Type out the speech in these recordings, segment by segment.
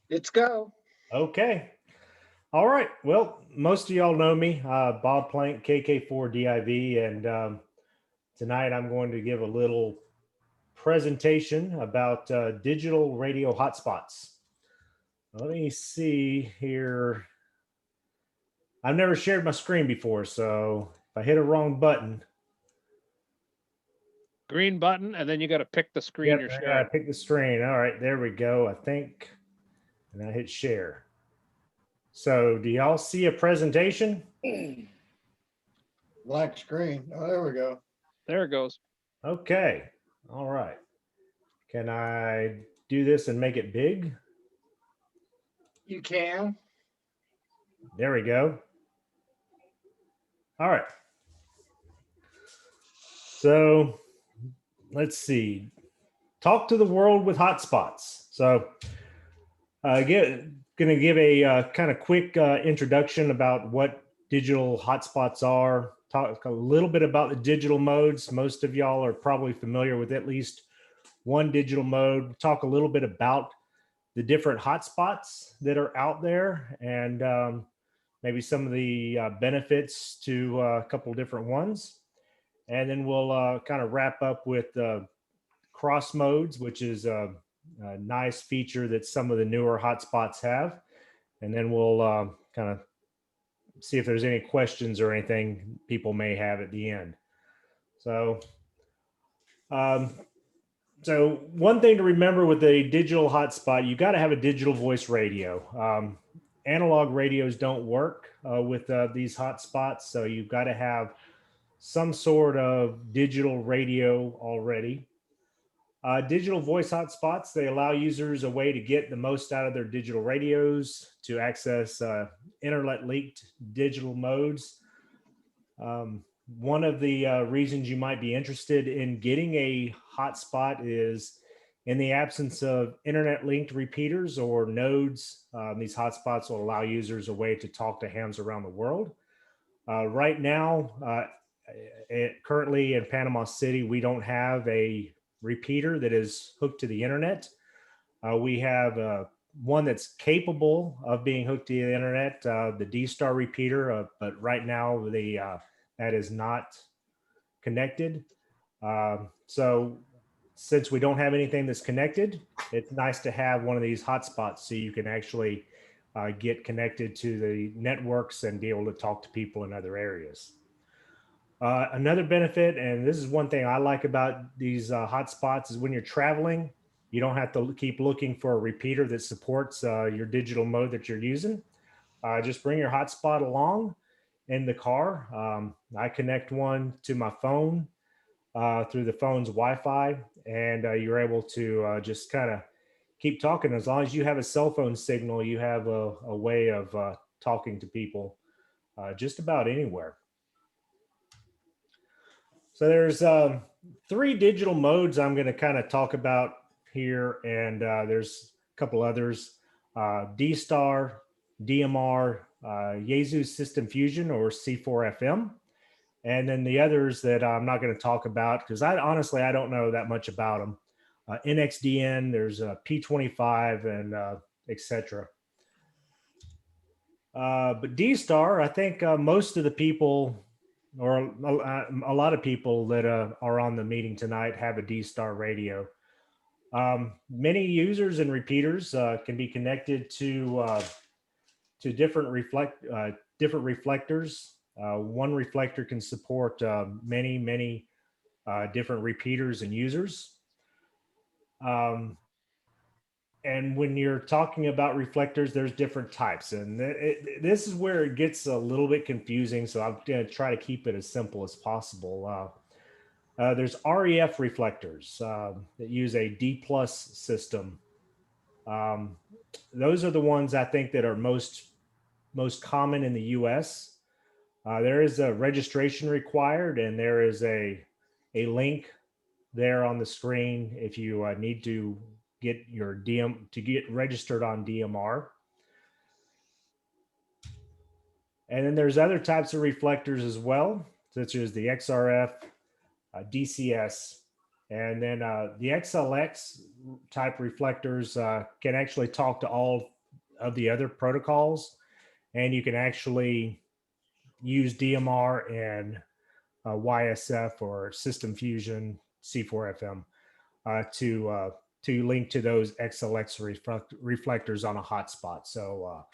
Let's go. Okay. All right. Well, most of y'all know me, Bob Plank KK4DIV, and tonight I'm going to give a little presentation about digital radio hotspots. Let me see here. I've never shared my screen before, so if I hit a wrong button. Green button, and then you got to pick the screen you're I sharing. gotta pick the screen. All right, there we go, I think. And I hit share. So do y'all see a presentation? Black screen. Oh, there we go. There it goes. Okay. All right. Can I do this and make it big? You can. There we go. All right. So let's see. Talk to the world with hotspots. So going to give a kind of quick introduction about what digital hotspots are. Talk a little bit about the digital modes. Most of y'all are probably familiar with at least one digital mode. Talk a little bit about the different hotspots that are out there, and maybe some of the benefits to a couple different ones. And then we'll kind of wrap up with cross modes, which is a nice feature that some of the newer hotspots have. And then we'll kind of see if there's any questions or anything people may have at the end. So, so one thing to remember with a digital hotspot, you got to have a digital voice radio. Analog radios don't work with these hotspots, so you've got to have some sort of digital radio already. Digital voice hotspots, they allow users a way to get the most out of their digital radios, to access internet linked digital modes. One of the reasons you might be interested in getting a hotspot is in the absence of internet linked repeaters or nodes. These hotspots will allow users a way to talk to hams around the world. Right now, currently in Panama City, we don't have a repeater that is hooked to the internet. We have one that's capable of being hooked to the internet, the D-Star repeater, but right now that is not connected. So since we don't have anything that's connected, it's nice to have one of these hotspots so you can actually get connected to the networks and be able to talk to people in other areas. Another benefit, and this is one thing I like about these hotspots, is when you're traveling, you don't have to keep looking for a repeater that supports your digital mode that you're using. Just bring your hotspot along in the car. I connect one to my phone through the phone's Wi-Fi, and you're able to just kind of keep talking. As long as you have a cell phone signal, you have a way of talking to people just about anywhere. So there's 3 digital modes I'm going to kind of talk about here, and there's a couple others: D-Star, DMR, Yaesu System Fusion, or C4FM, and then the others that I'm not going to talk about because honestly I don't know that much about them. NXDN, there's P25, and etc. But D-Star, I think most of the people, or a lot of people that are on the meeting tonight, have a D-Star radio. Many users and repeaters can be connected to different reflectors. One reflector can support many different repeaters and users. And when you're talking about reflectors, there's different types, and this is where it gets a little bit confusing. So I'm going to try to keep it as simple as possible. There's REF reflectors that use a D+ system. Those are the ones I think that are most common in the US. There is a registration required, and there is a link there on the screen if you need to get your get registered on DMR. And then there's other types of reflectors as well, such as the XRF, DCS, and then the XLX type reflectors can actually talk to all of the other protocols, and you can actually use DMR and YSF or System Fusion C4FM to link to those XLX reflectors on a hotspot. So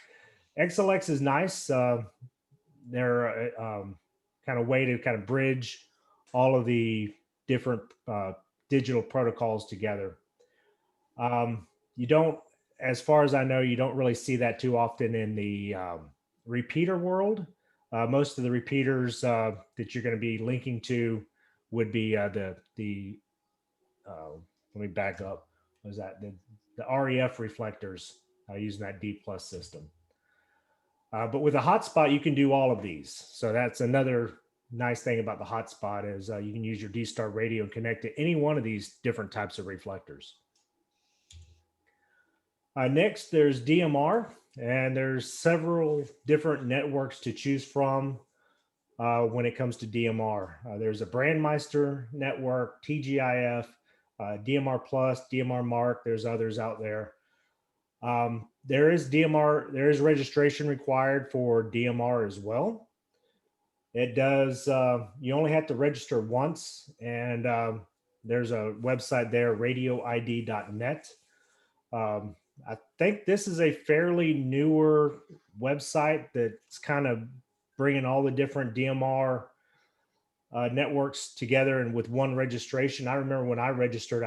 XLX is nice. They're kind of way to kind of bridge all of the different digital protocols together. You don't, as far as I know, you don't really see that too often in the repeater world. Most of the repeaters that you're going to be linking to would be let me back up. What was that? The REF reflectors using that D plus system. But with a hotspot, you can do all of these. So that's another nice thing about the hotspot is you can use your D-Star radio and connect to any one of these different types of reflectors. Next, there's DMR, and there's several different networks to choose from when it comes to DMR. There's a Brandmeister network, TGIF, DMR Plus, DMR Mark. There's others out there. There is DMR, there is registration required for DMR as well. It does, you only have to register once, and there's a website there, radioid.net. I think this is a fairly newer website that's kind of bringing all the different DMR networks together and with one registration. I remember when I registered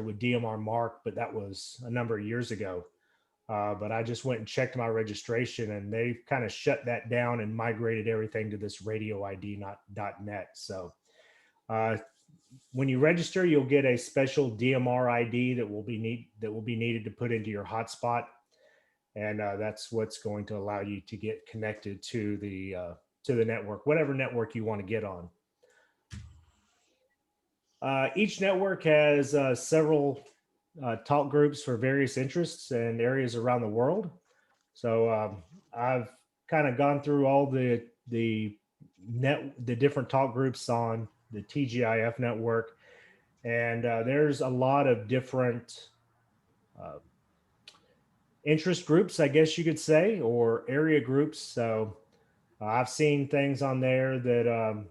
with DMR Mark, but that was a number of years ago. But I just went and checked my registration, and they've kind of shut that down and migrated everything to this radioid.net. So when you register, you'll get a special DMR ID that will be needed to put into your hotspot, and that's what's going to allow you to get connected to the network, whatever network you want to get on. Each network has several talk groups for various interests and areas around the world. So I've kind of gone through all the different talk groups on the TGIF network, and there's a lot of different interest groups, I guess you could say, or area groups. So I've seen things on there that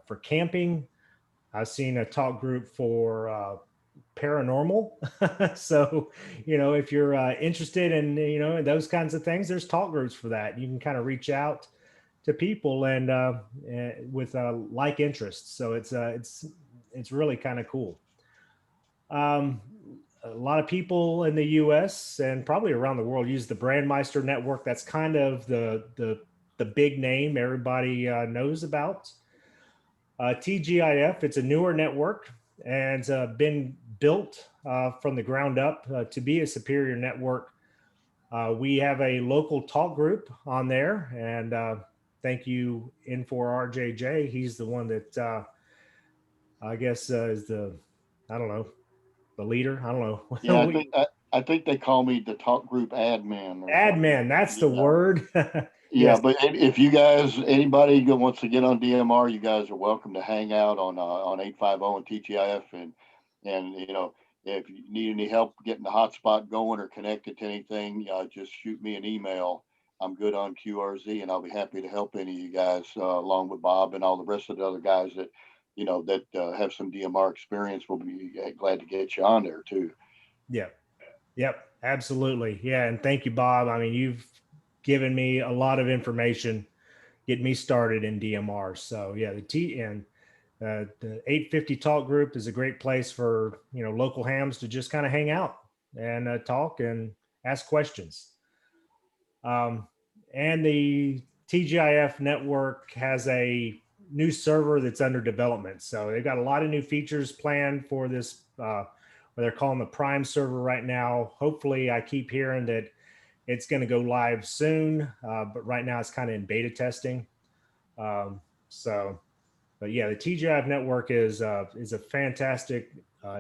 for camping. I've seen a talk group for paranormal. So, if you're interested in, those kinds of things, there's talk groups for that. You can kind of reach out to people and with like interests. So it's really kind of cool. A lot of people in the US and probably around the world use the Brandmeister network. That's kind of the big name everybody knows about. TGIF, it's a newer network and been built from the ground up to be a superior network. We have a local talk group on there, and thank you, N4RJJ. He's the one that I guess is the leader. I don't know. Yeah, I think they call me the talk group admin. Admin, that's the word. Yeah, Yes. but if you guys, anybody who wants to get on DMR, you guys are welcome to hang out on 850 and TGIF, and if you need any help getting the hotspot going or connected to anything, just shoot me an email. I'm good on QRZ, and I'll be happy to help any of you guys, along with Bob and all the rest of the other guys that have some DMR experience. We'll be glad to get you on there too. Yep, absolutely. Yeah, and thank you, Bob. I mean, you've given me a lot of information, get me started in DMR. So yeah, the 850 talk group is a great place for local hams to just kind of hang out and talk and ask questions. And the TGIF network has a new server that's under development. So they've got a lot of new features planned for this, what they're calling the Prime server right now. Hopefully, I keep hearing that it's going to go live soon, but right now it's kind of in beta testing. But yeah, the TGIF network is a fantastic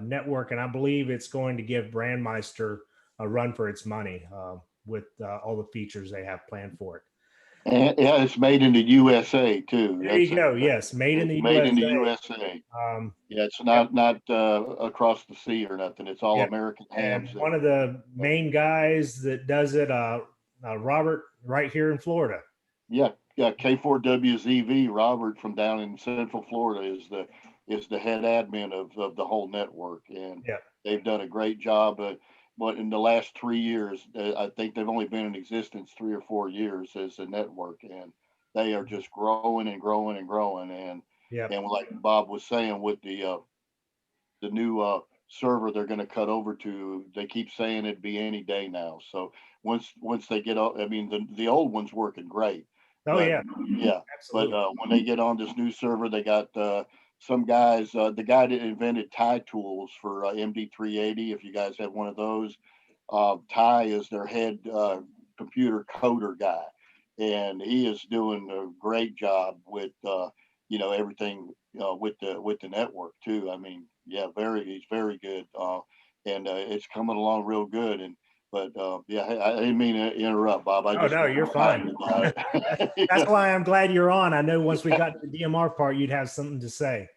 network, and I believe it's going to give Brandmeister a run for its money with all the features they have planned for it. And yeah, it's made in the USA too. There you go. Yes, made in the USA. Made in the USA. Yeah, it's not across the sea or nothing. It's all American hams. One of the main guys that does it, Robert right here in Florida. Yeah, K4WZV, Robert from down in Central Florida is the head admin of the whole network, and Yeah. they've done a great job. But in the last 3 years, I think they've only been in existence 3 or 4 years as a network, and they are just growing and growing and growing. Yeah. And like Bob was saying, with the new server they're going to cut over to, they keep saying it'd be any day now. So once they get up, I mean, the old one's working great. Oh, But, yeah. yeah. Absolutely. But when they get on this new server, they got some guys. The guy that invented Ty tools for MD380. If you guys have one of those, Ty is their head computer coder guy, and he is doing a great job with everything with the network too. I mean, yeah, he's very good, and it's coming along real good. But yeah, I didn't mean to interrupt, Bob. Oh, no, you're fine. That's why I'm glad you're on. I know once we got to the DMR part, you'd have something to say.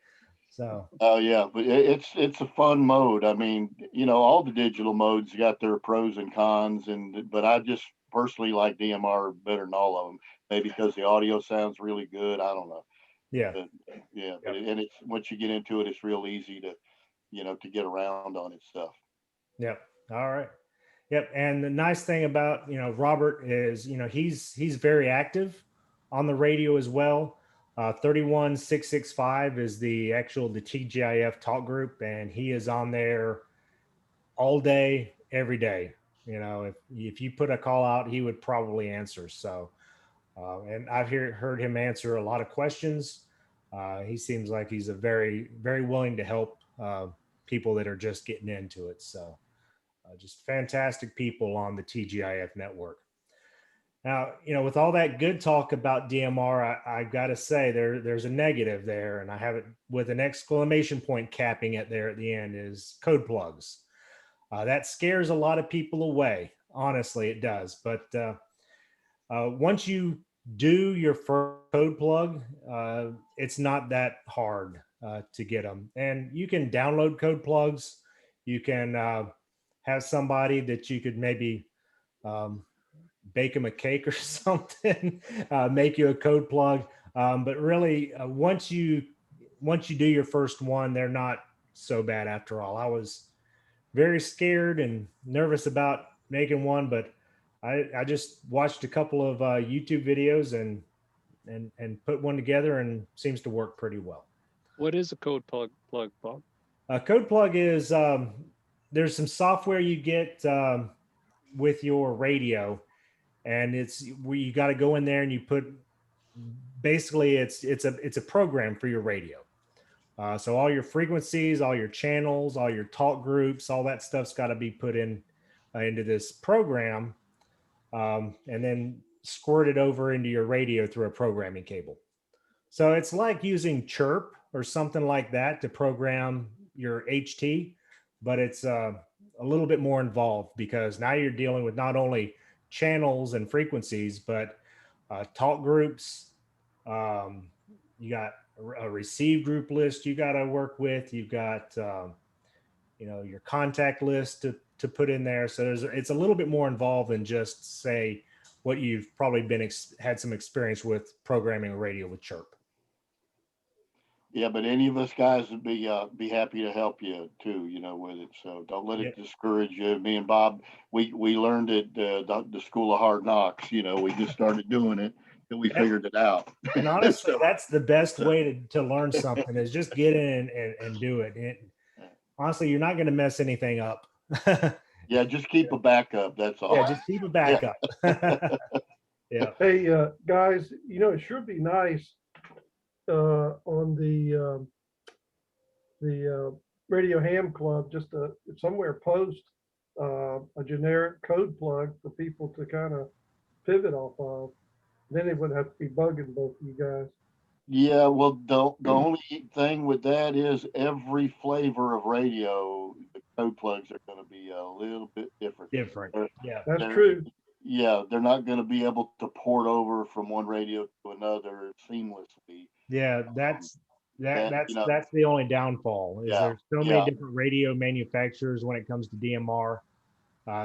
So. Oh yeah, but it's a fun mode. I mean, all the digital modes got their pros and cons, but I just personally like DMR better than all of them. Maybe because the audio sounds really good. I don't know. Yeah. But, yeah. Yep. And it's, once you get into it, it's real easy to get around on it stuff. Yep. All right. Yep. And the nice thing about, Robert is, he's very active on the radio as well. 31665 is the TGIF talk group, and he is on there all day, every day. If you put a call out, he would probably answer. So, and I've heard him answer a lot of questions. He seems like he's a very, very willing to help people that are just getting into it. So just fantastic people on the TGIF network. Now, with all that good talk about DMR, I've got to say there's a negative there, and I have it with an exclamation point capping it there at the end, is code plugs. That scares a lot of people away. Honestly, it does. But once you do your first code plug, it's not that hard to get them. And you can download code plugs. You can have somebody that you could maybe bake them a cake or something, make you a code plug. But really, once you do your first one, they're not so bad after all. I was very scared and nervous about making one, but I just watched a couple of YouTube videos and put one together, and seems to work pretty well. What is a code plug, Bob? A code plug is there's some software you get with your radio, and it's where you got to go in there and you put, basically it's a program for your radio. So all your frequencies, all your channels, all your talk groups, all that stuff's got to be put in into this program, and then squirted over into your radio through a programming cable. So it's like using Chirp or something like that to program your HT, but it's a little bit more involved, because now you're dealing with not only channels and frequencies, but talk groups. You got a receive group list you got to work with. You've got your contact list to put in there. So it's a little bit more involved than just say what you've probably had some experience with programming a radio with Chirp. Yeah, but any of us guys would be happy to help you too, with it. So don't let it discourage you. Me and Bob, we learned it the School of Hard Knocks. We just started doing it till we figured it out. And honestly, that's the best way to learn something, is just get in and do it. Honestly, you're not going to mess anything up. Yeah, just keep a backup. That's all. Yeah, just keep a backup. Yeah. Hey, guys, it should be nice on the Radio Ham Club, just somewhere post a generic code plug for people to kind of pivot off of. Then it wouldn't have to be bugging both of you guys. Yeah, well, the only thing with that is every flavor of radio, the code plugs are going to be a little bit different. Yeah, that's true. Yeah, they're not going to be able to port over from one radio to another seamlessly. Yeah, that's the only downfall. Is there's so many different radio manufacturers when it comes to DMR.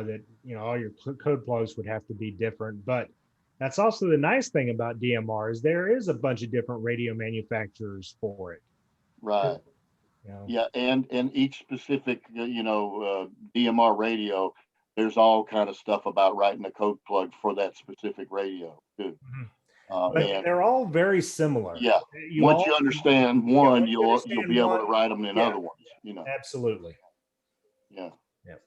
that, you know, all your code plugs would have to be different. But that's also the nice thing about DMR is there is a bunch of different radio manufacturers for it. Right. You know? Yeah, and each specific DMR radio, there's all kind of stuff about writing a code plug for that specific radio too. But And they're all very similar. yeah, once you understand one, once you you'll understand be able one, to write them in yeah. other ones. You know. Absolutely. Yeah. Yep.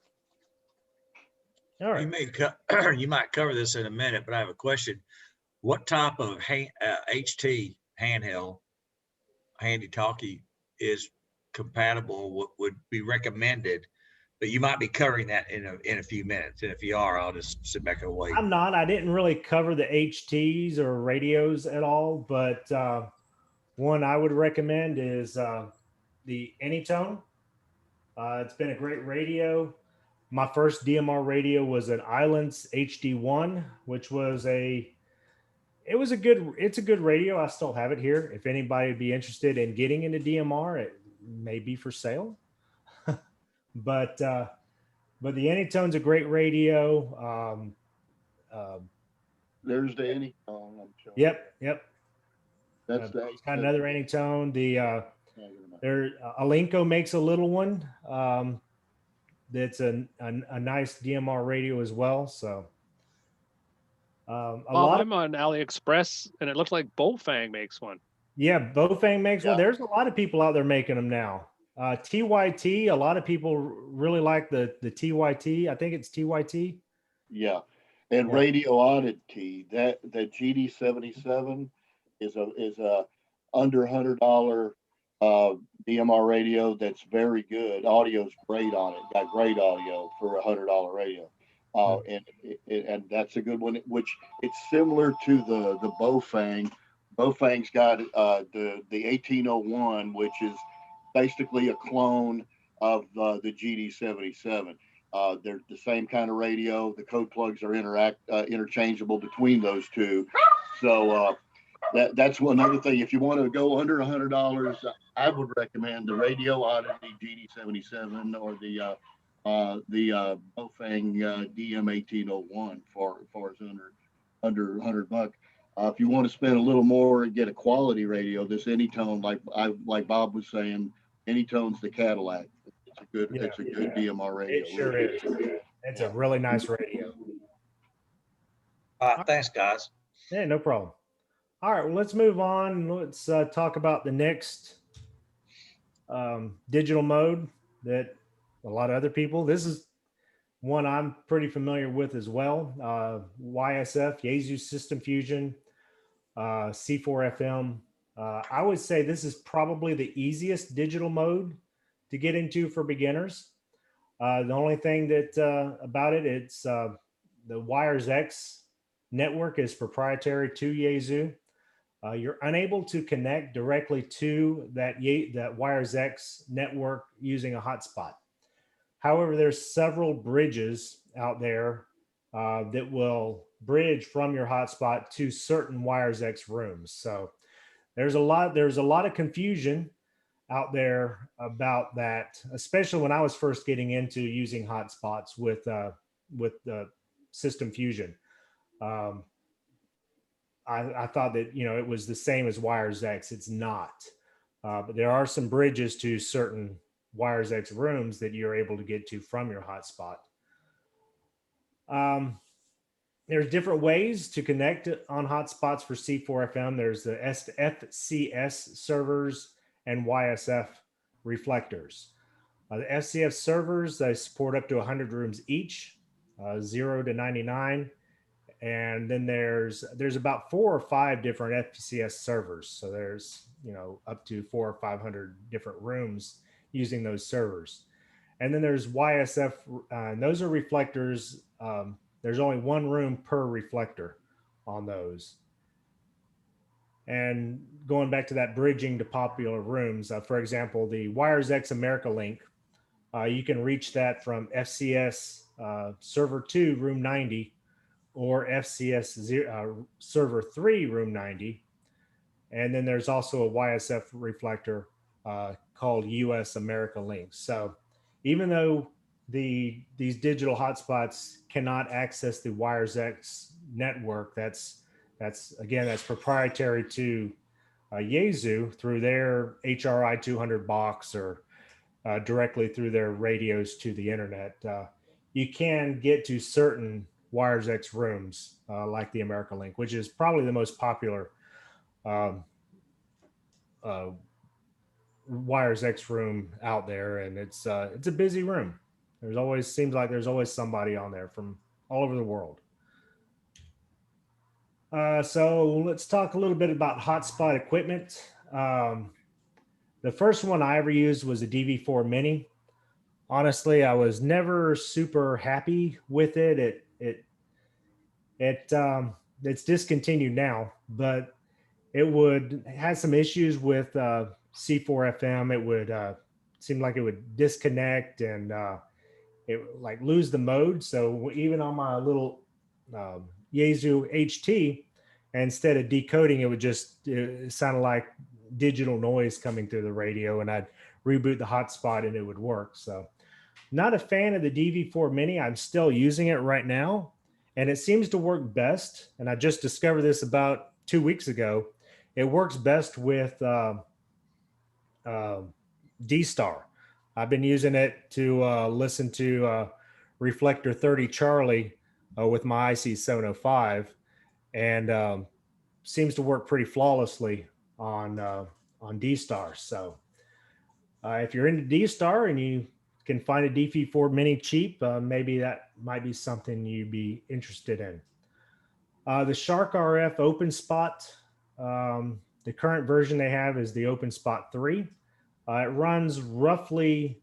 All right. You might cover this in a minute, but I have a question. What type of HT handheld handy talkie is compatible, would be recommended? But you might be covering that in a few minutes. And if you are, I'll just sit back and wait. I'm not. I didn't really cover the HTs or radios at all, but one I would recommend is the Anytone. It's been a great radio. My first DMR radio was an Islands HD1, which was it's a good radio. I still have it here. If anybody would be interested in getting into DMR, it may be for sale. But the Anytone's a great radio. There's the Anytone. I'm sure. Yep. That's Got another Anytone. Alinco makes a little one. That's a nice DMR radio as well. So I'm on AliExpress, and it looks like Bofang makes one. Yeah, Bofang makes one. Yeah. There's a lot of people out there making them now. TYT, a lot of people really like the TYT. I think it's TYT. Yeah, and Yeah. Radio Oddity, that GD77 is a under $100 DMR radio that's very good. Audio's great on it. Got great audio for $100 radio. And that's a good one, which it's similar to the Bofang. Bofang's got the 1801, which is basically a clone of the GD77. They're the same kind of radio. The code plugs are interchangeable between those two. So that's one other thing. If you want to go under $100, I would recommend the Radio Oddity GD77 or the Bofang DM1801 for as under $100. If you want to spend a little more and get a quality radio, this Anytone, like Bob was saying, Anytone's the Cadillac. It's a good DMR radio. It sure is. It's a really nice radio. Thanks, guys. Yeah, no problem. All right, well, let's move on. Let's talk about the next digital mode that a lot of other people, this is one I'm pretty familiar with as well. YSF, Yaesu System Fusion, C4FM. I would say this is probably the easiest digital mode to get into for beginners. The only thing that about it, it's the WiresX network is proprietary to Yaesu. You're unable to connect directly to that WiresX network using a hotspot. However, there's several bridges out there that will bridge from your hotspot to certain WiresX rooms. So there's a lot of confusion out there about that, especially when I was first getting into using hotspots with the System Fusion. I thought that, it was the same as WiresX. It's not, but there are some bridges to certain WiresX rooms that you're able to get to from your hotspot. There's different ways to connect on hotspots for C4FM. There's the FCS servers and YSF reflectors. The FCS servers, they support up to 100 rooms each, 0 to 99. And then there's about 4 or 5 different FCS servers. So there's, up to 400 or 500 different rooms using those servers. And then there's YSF, and those are reflectors. There's only 1 room per reflector on those. And going back to that bridging to popular rooms, for example, the WiresX America link, you can reach that from FCS server 2, room 90, or FCS server 3, room 90. And then there's also a YSF reflector called US America Link. So even though these digital hotspots cannot access the WiresX network. That's proprietary to Yaesu through their HRI 200 box or directly through their radios to the internet. You can get to certain WiresX rooms like the America Link, which is probably the most popular WiresX room out there, and it's a busy room. Seems like there's always somebody on there from all over the world. So let's talk a little bit about hotspot equipment. The first one I ever used was a DV4 Mini. Honestly, I was never super happy with it. It's discontinued now, but it had some issues with C4 FM. It would seem like it would disconnect and it would like lose the mode. So even on my little Yaesu HT, instead of decoding, it sounded like digital noise coming through the radio, and I'd reboot the hotspot and it would work. So not a fan of the DV4 Mini. I'm still using it right now, and it seems to work best. And I just discovered this about 2 weeks ago. It works best with D-Star. I've been using it to listen to Reflector 30 Charlie with my IC705, and seems to work pretty flawlessly on D-Star. So if you're into D-Star and you can find a DV4 Mini cheap, maybe that might be something you'd be interested in. The Shark RF OpenSpot, the current version they have is the OpenSpot 3. It runs roughly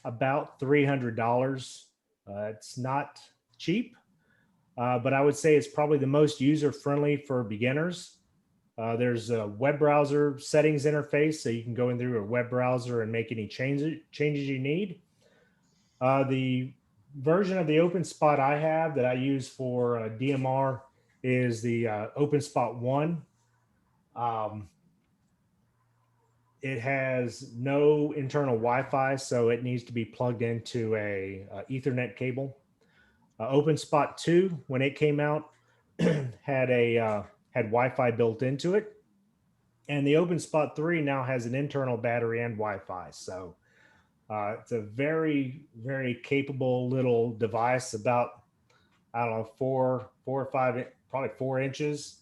about $300. It's not cheap, but I would say it's probably the most user-friendly for beginners. There's a web browser settings interface, so you can go in through a web browser and make any changes you need. The version of the OpenSpot I have that I use for DMR is the OpenSpot 1. It has no internal Wi-Fi, so it needs to be plugged into a Ethernet cable. OpenSpot 2, when it came out, had Wi-Fi built into it, and the OpenSpot 3 now has an internal battery and Wi-Fi. So it's a very, very capable little device, about, I don't know, 4 or 5, probably 4 inches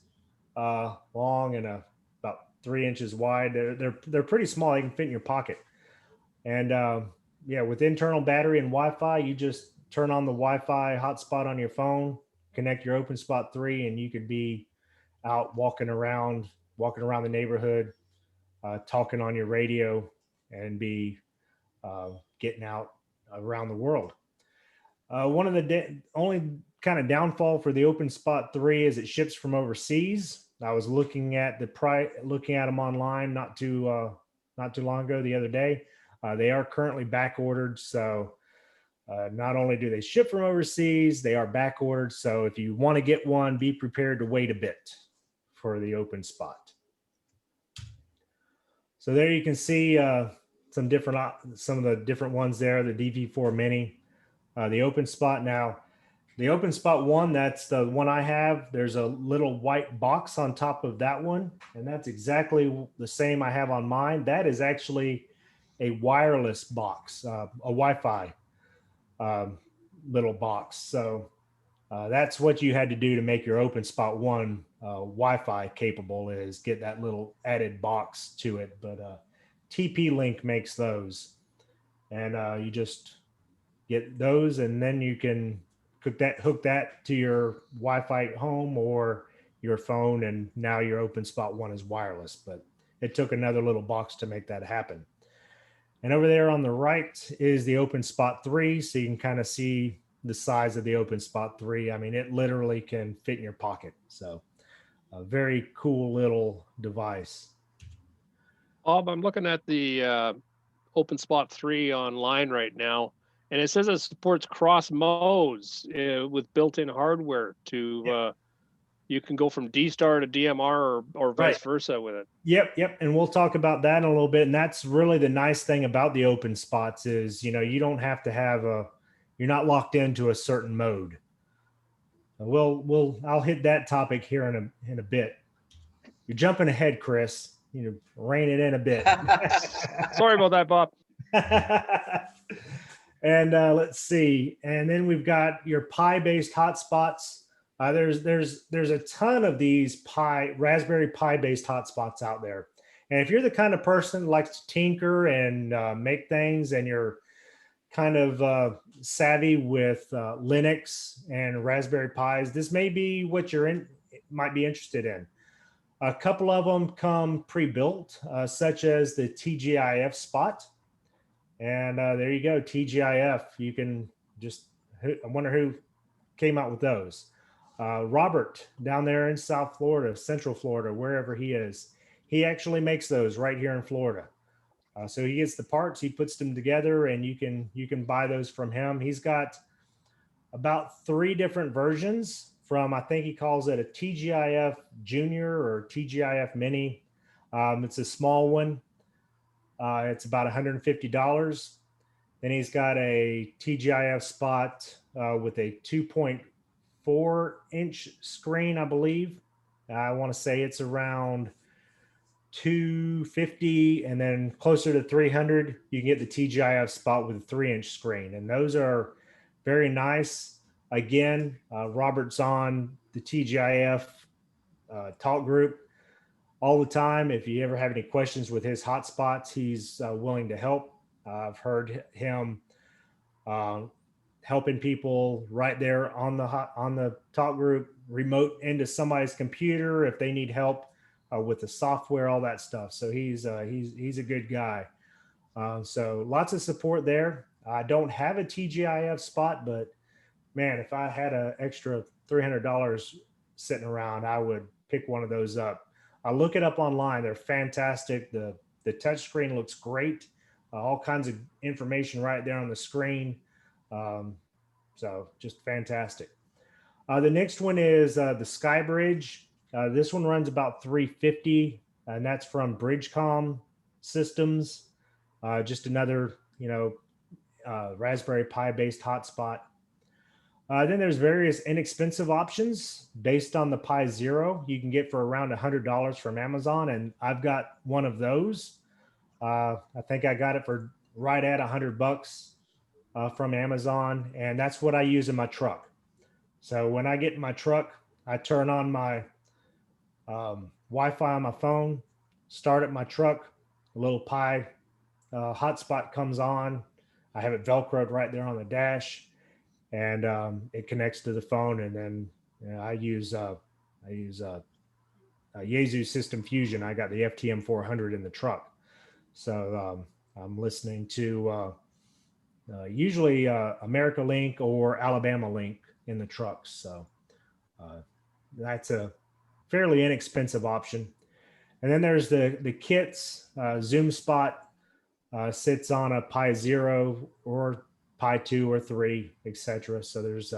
long and about 3 inches wide. They're pretty small. They can fit in your pocket. And yeah, with internal battery and Wi-Fi, you just turn on the Wi-Fi hotspot on your phone, connect your OpenSpot 3, and you could be out walking around the neighborhood, talking on your radio, and be getting out around the world. One of the only kind of downfall for the OpenSpot 3 is it ships from overseas. I was looking at them online not too long ago the other day. They are currently back ordered, so not only do they ship from overseas, they are back ordered. So if you want to get one, be prepared to wait a bit for the OpenSpot. So there you can see some of the different ones there. The DV4 Mini, the OpenSpot. Now, the OpenSpot 1, that's the one I have. There's a little white box on top of that one, and that's exactly the same I have on mine. That is actually a wireless box, a Wi-Fi little box. So that's what you had to do to make your OpenSpot 1 Wi-Fi capable, is get that little added box to it. But TP-Link makes those, and you just get those, and then you can hook that to your Wi-Fi at home or your phone, and now your OpenSpot 1 is wireless. But it took another little box to make that happen. And over there on the right is the OpenSpot 3, so you can kind of see the size of the OpenSpot 3. I mean, it literally can fit in your pocket. So a very cool little device. Bob, I'm looking at the OpenSpot 3 online right now, and it says it supports cross modes with built-in hardware to you can go from D-Star to DMR or vice versa with it. Yep. And we'll talk about that in a little bit. And that's really the nice thing about the OpenSpots is, you don't have to have you're not locked into a certain mode. I'll hit that topic here in a bit. You're jumping ahead, Chris. Rein it in a bit. Sorry about that, Bob. And let's see. And then we've got your Pi-based hotspots. There's a ton of these Raspberry Pi-based hotspots out there. And if you're the kind of person who likes to tinker and make things, and you're kind of savvy with Linux and Raspberry Pis, this may be what might be interested in. A couple of them come pre-built, such as the TGIF spot. And there you go, TGIF. You can I wonder who came out with those. Robert down there in South Florida, Central Florida, wherever he is, he actually makes those right here in Florida. So he gets the parts, he puts them together, and you can buy those from him. He's got about 3 different versions from, I think he calls it a TGIF Junior or TGIF Mini. It's a small one. It's about $150. Then he's got a TGIF spot with a 2.4-inch screen, I believe. I want to say it's around $250, and then closer to $300, you can get the TGIF spot with a 3-inch screen. And those are very nice. Again, Robert's on the TGIF talk group all the time. If you ever have any questions with his hotspots, he's willing to help. I've heard him helping people right there on the talk group, remote into somebody's computer if they need help with the software, all that stuff. So he's a good guy. So lots of support there. I don't have a TGIF spot, but man, if I had an extra $300 sitting around, I would pick one of those up. I look it up online. They're fantastic. The touch screen looks great. All kinds of information right there on the screen. So just fantastic. The next one is the Skybridge. This one runs about $350, and that's from Bridgecom Systems. Just another, Raspberry Pi based hotspot. Then there's various inexpensive options based on the Pi Zero you can get for around $100 from Amazon, and I've got one of those. I think I got it for right at $100 from Amazon, and that's what I use in my truck. So when I get in my truck, I turn on my Wi-Fi on my phone, start at my truck, a little Pi hotspot comes on. I have it Velcroed right there on the dash, and it connects to the phone. And then I use Yaesu System Fusion. I got the FTM 400 in the truck, so I'm listening to usually America Link or Alabama Link in the trucks. So that's a fairly inexpensive option. And then there's the kits. Zoom Spot sits on a Pi Zero or Pi 2 or 3, etc. So there's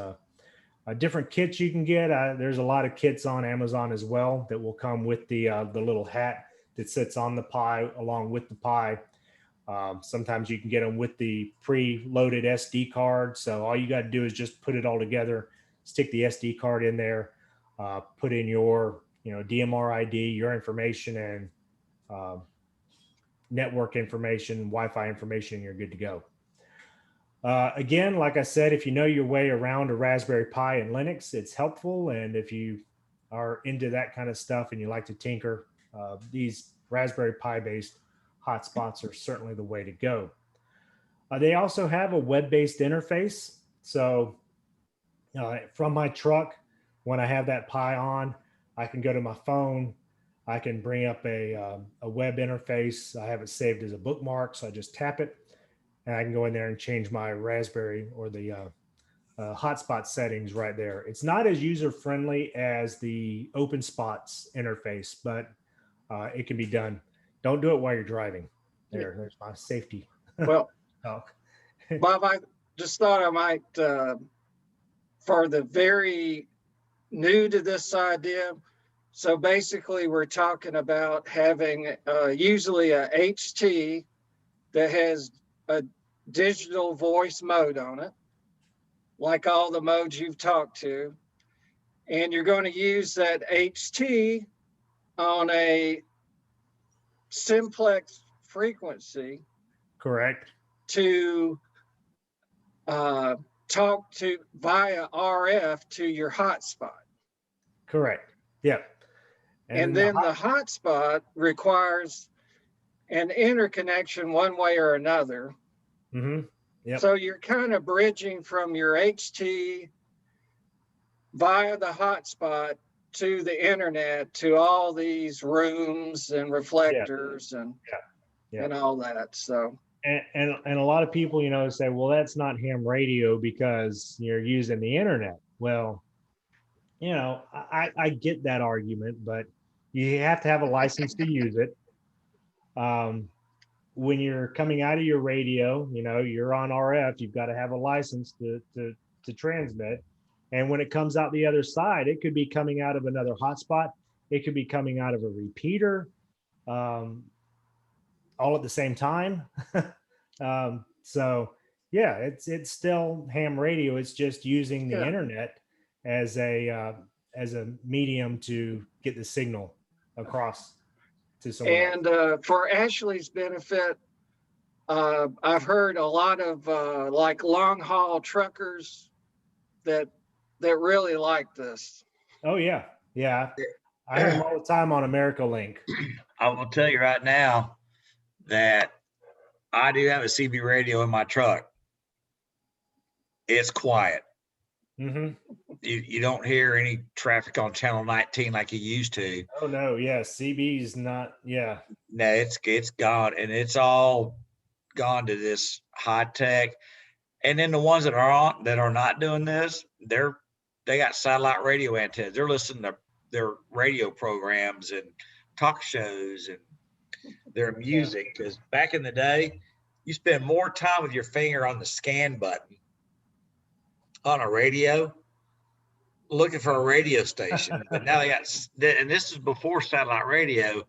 different kits you can get. There's a lot of kits on Amazon as well that will come with the little hat that sits on the Pi along with the Pi. Sometimes you can get them with the pre-loaded SD card. So all you got to do is just put it all together, stick the SD card in there, put in your DMR ID, your information, and network information, Wi-Fi information, and you're good to go. Again, like I said, if you know your way around a Raspberry Pi and Linux, it's helpful. And if you are into that kind of stuff and you like to tinker, these Raspberry Pi based hotspots are certainly the way to go. They also have a web-based interface. So from my truck, when I have that Pi on, I can go to my phone. I can bring up a web interface. I have it saved as a bookmark, so I just tap it, and I can go in there and change my Raspberry or the hotspot settings right there. It's not as user-friendly as the OpenSpots interface, but it can be done. Don't do it while you're driving. There's my safety. Well, talk. Bob, I just thought I might, for the very new to this idea. So basically we're talking about having usually a HT that has a digital voice mode on it. like all the modes you've talked to. And you're going to use that HT on a simplex frequency Correct. to talk to via RF to your hotspot. Correct. Yep. And then the hotspot requires an interconnection one way or another. Mm-hmm. Yep. So you're kind of bridging from your HT via the hotspot to the internet to all these rooms and reflectors and all that. So and a lot of people, you know, say, well, that's not ham radio because you're using the internet. Well, you know, I get that argument, but you have to have a license to use it. When you're coming out of your radio, you know, you're on RF, you've got to have a license to transmit. And when it comes out the other side, it could be coming out of another hotspot. It could be coming out of a repeater, all at the same time. So yeah, it's still ham radio. It's just using the internet as a medium to get the signal across to someone and for Ashley's benefit, I've heard a lot of like long haul truckers that really like this. Oh yeah, yeah. I hear them all the time on America Link. I will tell you right now that I do have a CB radio in my truck. It's quiet. Mm-hmm. You don't hear any traffic on channel 19 like you used to. Oh no, yeah, CB's not. Yeah. No, it's gone, and it's all gone to this high tech. And then the ones that are not doing this, they got satellite radio antennas. They're listening to their radio programs and talk shows and their music. Because back in the day, you spend more time with your finger on the scan button on a radio looking for a radio station. But now they got, and this is before satellite radio.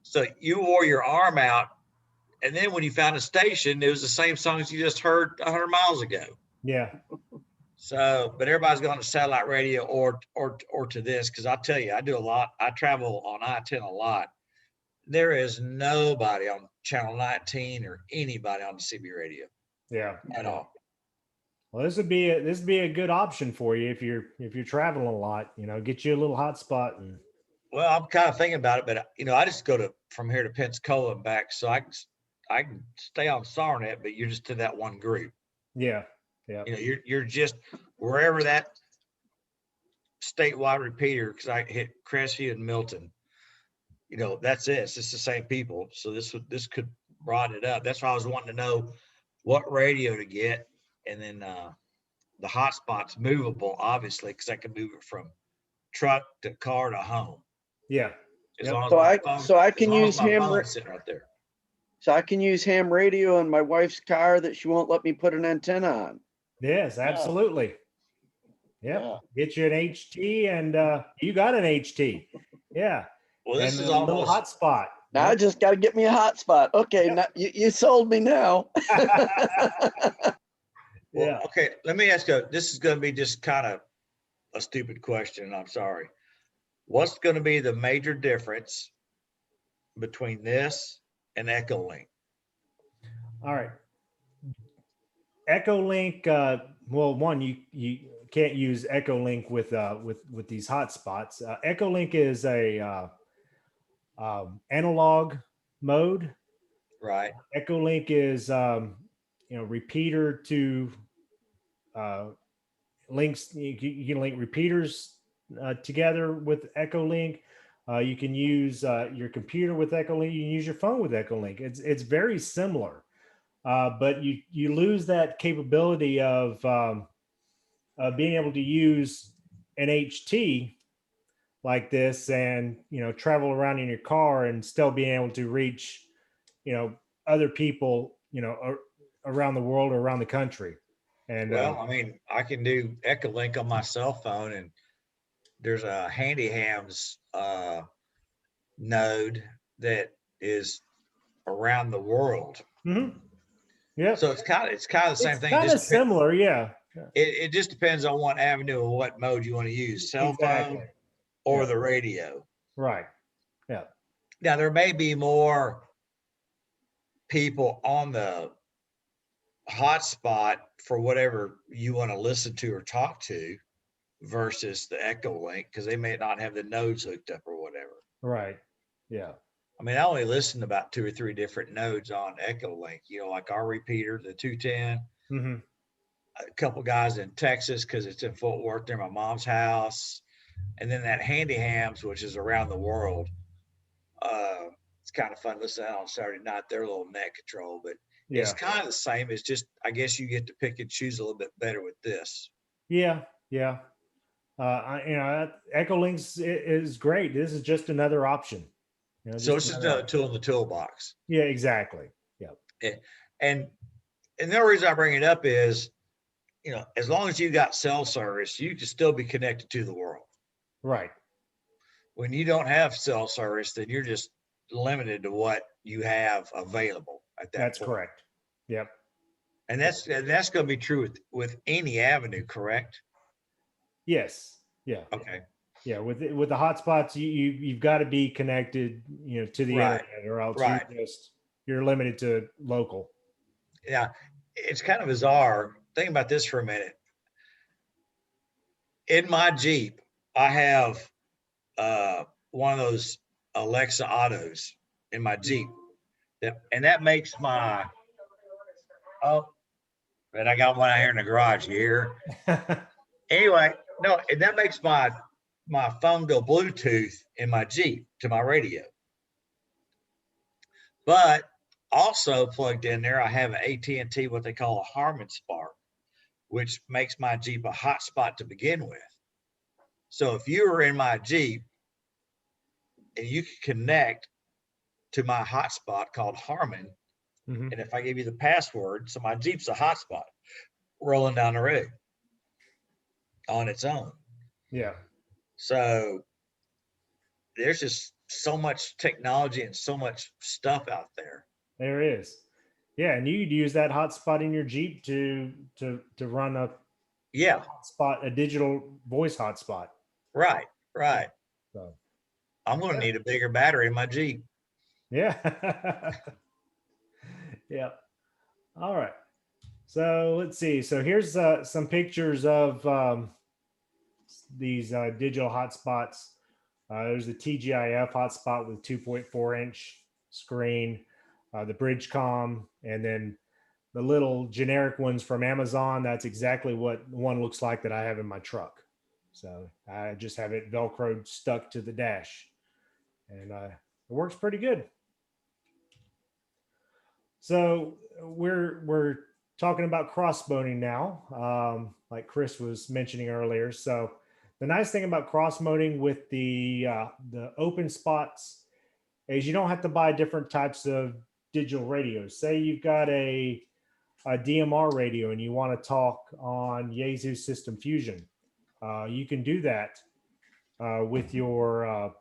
So you wore your arm out, and then when you found a station, it was the same songs you just heard 100 miles ago. Yeah. So, but everybody's going to satellite radio or to this, because I'll tell you, I do a lot. I travel on I-10 a lot. There is nobody on channel 19 or anybody on the CB radio. Yeah. At all. Well, this would be a good option for you if you're traveling a lot. You know, get you a little hotspot. And well, I'm kind of thinking about it, but you know, I just go from here to Pensacola and back, so I can stay on SARnet, but you're just to that one group. Yeah. Yeah. You know, you're just wherever that statewide repeater, because I hit Crestview and Milton. You know, that's it. It's just the same people. So this could broaden it up. That's why I was wanting to know what radio to get, and then the hotspot's movable, obviously, because I can move it from truck to car to home. Yeah. As Yep. long as So my I phone- so I as can long as use my ham phone's ra- sitting right there. so I can use ham radio in my wife's car that she won't let me put an antenna on. Yes, absolutely. Yep. Get you an HT, and you got an HT. Yeah. Well, this and is a little almost hotspot. Now I just got to get me a hotspot. Okay, now you sold me now. Well, Yeah. okay, let me ask you, this is going to be just kind of a stupid question. I'm sorry. What's going to be the major difference between this and EchoLink? All right. EchoLink. Well, one, you can't use EchoLink with these hotspots. EchoLink is a analog mode. Right. EchoLink is repeater to links. You can link repeaters together with EchoLink. You can use your computer with EchoLink. You can use your phone with EchoLink. It's very similar, but you lose that capability of being able to use an HT like this, and travel around in your car and still being able to reach other people around the world or around the country. And Well, I mean, I can do EchoLink on my cell phone, and there's a Handy Hams node that is around the world. yeah, So it's kind of the same it's thing. kind of just similar. Yeah. It just depends on what avenue or what mode you want to use, cell Exactly. phone or Yeah. the radio. Right. Yeah. Now, there may be more people on the hotspot for whatever you want to listen to or talk to versus the Echo Link, because they may not have the nodes hooked up or whatever. Right. Yeah. I mean, I only listened to about 2 or 3 different nodes on Echo Link, like our repeater, the 210, Mm-hmm. a couple guys in Texas because it's in Fort Worth near my mom's house, and then that Handy Hams, which is around the world. It's kind of fun listening on Saturday night, their little net control, but Yeah. it's kind of the same. It's just, I guess you get to pick and choose a little bit better with this. Yeah. Yeah. Echo Links is great. This is just another option. So it's just another tool in the toolbox. Yeah, exactly. Yeah. And the only reason I bring it up is, as long as you got cell service, you can still be connected to the world. Right. When you don't have cell service, then you're just limited to what you have available at that That's point. correct. Yep. And that's going to be true with any avenue, correct? Yes. Yeah. Okay. Yeah. With the hotspots, you've got to be connected, to the Right. internet, or else Right. you're limited to local. Yeah. It's kind of bizarre. Think about this for a minute. In my Jeep, I have one of those Alexa Autos in my Jeep. And that makes my, and I got one out here in the garage here. Anyway, no, and that makes my phone go Bluetooth in my Jeep to my radio. But also plugged in there, I have an AT&T, what they call a Harman Spark, which makes my Jeep a hotspot to begin with. So if you were in my Jeep and you could connect to my hotspot called Harman, Mhm. and if I give you the password, so my Jeep's a hotspot rolling down the road on its own. Yeah. So there's just so much technology and so much stuff out there. There is. Yeah, and you'd use that hotspot in your Jeep to run a hotspot, a digital voice hotspot. Right. So I'm going to need a bigger battery in my Jeep. yeah. Yeah. All right. So let's see. So here's some pictures of these digital hotspots. There's the TGIF hotspot with 2.4-inch screen, the Bridgecom, and then the little generic ones from Amazon. That's exactly what one looks like that I have in my truck. So I just have it Velcroed stuck to the dash, and it works pretty good. So we're talking about cross-moding now, like Chris was mentioning earlier. So the nice thing about cross-moding with the open spots is you don't have to buy different types of digital radios. Say you've got a DMR radio and you want to talk on Yaesu System Fusion. You can do that with your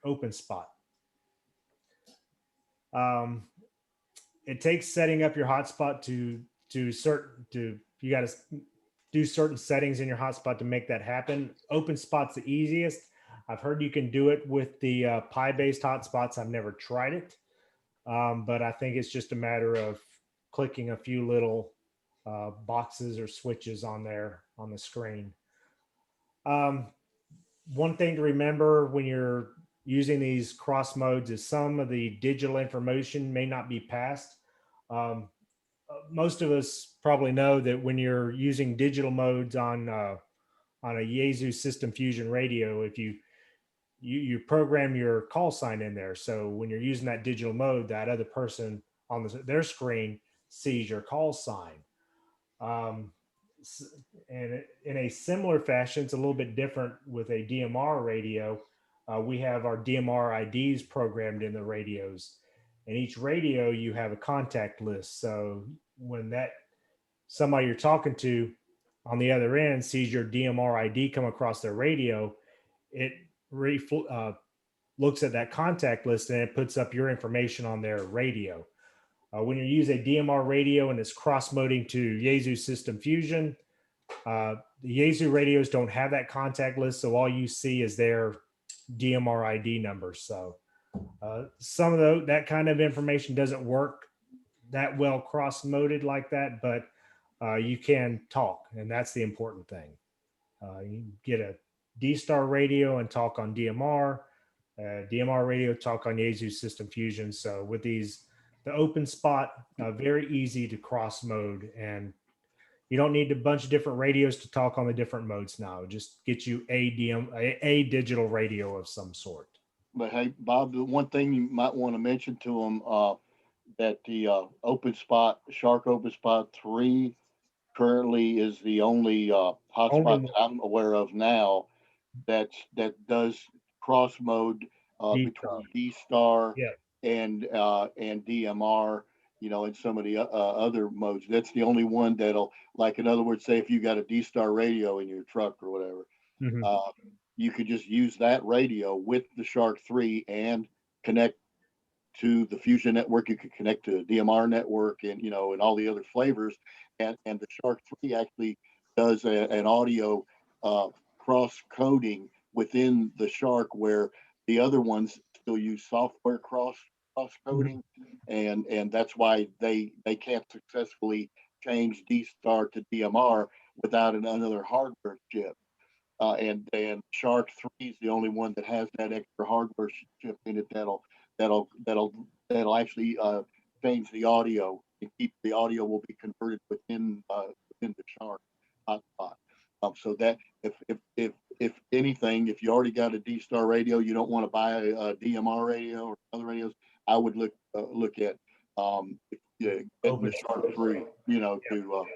open spot. It takes setting up your hotspot to you got to do certain settings in your hotspot to make that happen. Open spot's the easiest. I've heard you can do it with the Pi-based hotspots. I've never tried it, but I think it's just a matter of clicking a few little boxes or switches on there on the screen. One thing to remember when you're using these cross modes is some of the digital information may not be passed. Most of us probably know that when you're using digital modes on a Yaesu System Fusion radio, if you program your call sign in there, so when you're using that digital mode, that other person on their screen sees your call sign. And in a similar fashion, it's a little bit different with a DMR radio. We have our DMR IDs programmed in the radios. And each radio, you have a contact list. So when somebody you're talking to on the other end sees your DMR ID come across their radio, it looks at that contact list and it puts up your information on their radio. When you use a DMR radio and it's cross-moding to Yaesu System Fusion, the Yaesu radios don't have that contact list, so all you see is their DMR ID numbers. So some of that kind of information doesn't work that well cross-moded like that, but you can talk, and that's the important thing. You get a D-Star radio and talk on DMR, DMR radio talk on Yaesu System Fusion. So with these, the open spot, very easy to cross mode, and you don't need a bunch of different radios to talk on the different modes now. Just get you a digital radio of some sort. But hey, Bob, the one thing you might want to mention to them, that the open spot, Shark Open Spot 3 currently is the only hotspot that I'm aware of now that does cross mode between D-Star and DMR, you know, and some of the other modes. That's the only one that'll, like, in other words, say if you got a D-Star radio in your truck or whatever, you could just use that radio with the Shark 3 and connect to the Fusion network. You could connect to the DMR network, and, you know, and all the other flavors. And the Shark 3 actually does an audio cross coding within the Shark, where the other ones still use software cross coding, and that's why they can't successfully change D-Star to DMR without another hardware chip. And Shark 3 is the only one that has that extra hardware chip in it that'll actually change the audio, and keep the audio will be converted within the Shark hotspot. So that if anything, if you already got a D-Star radio, you don't want to buy a DMR radio or other radios, I would look at getting the Shark 3, you know, to